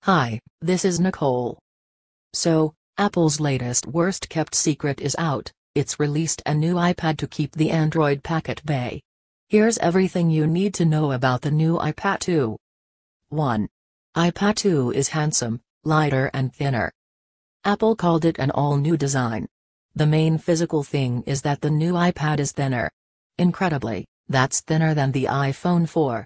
Hi, this is Nicole. So, Apple's latest worst-kept secret is out. It's released a new iPad to keep the Android pack at bay. Here's everything you need to know about the new iPad 2. 1. iPad 2 is handsome, lighter and thinner. Apple called it an all-new design. The main physical thing is that the new iPad is thinner. Incredibly, that's thinner than the iPhone 4.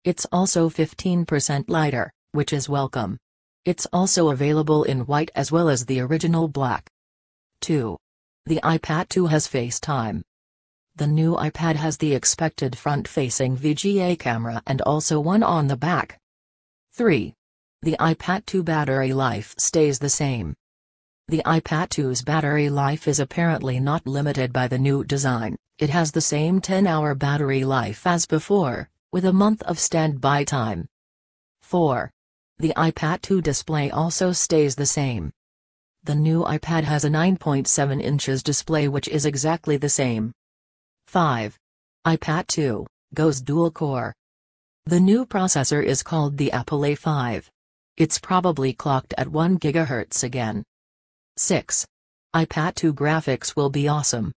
It's also 15% lighter, which is welcome. It's also available in white as well as the original black. 2. The iPad 2 has FaceTime. The new iPad has the expected front-facing VGA camera and also one on the back. 3. The iPad 2 battery life stays the same. The iPad 2's battery life is apparently not limited by the new design. It has the same 10-hour battery life as before, with a month of standby time. 4. The iPad 2 display also stays the same. The new iPad has a 9.7 inches display which is exactly the same. 5. iPad 2 goes dual-core. The new processor is called the Apple A5. It's probably clocked at 1 GHz again. 6. iPad 2 graphics will be awesome.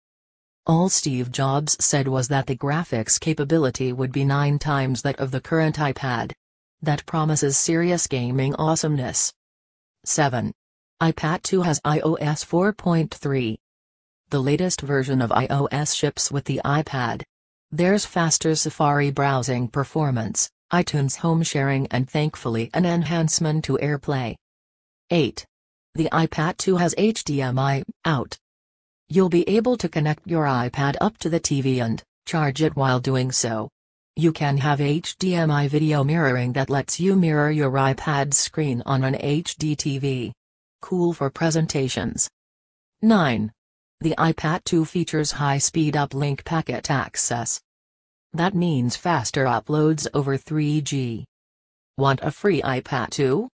All Steve Jobs said was that the graphics capability would be 9 times that of the current iPad. That promises serious gaming awesomeness. 7. iPad 2 has iOS 4.3. The latest version of iOS ships with the iPad. There's faster Safari browsing performance, iTunes home sharing and thankfully an enhancement to AirPlay. 8. The iPad 2 has HDMI out. You'll be able to connect your iPad up to the TV and charge it while doing so. You can have HDMI video mirroring that lets you mirror your iPad's screen on an HD TV. Cool for presentations. 9. The iPad 2 features high-speed uplink packet access. That means faster uploads over 3G. Want a free iPad 2?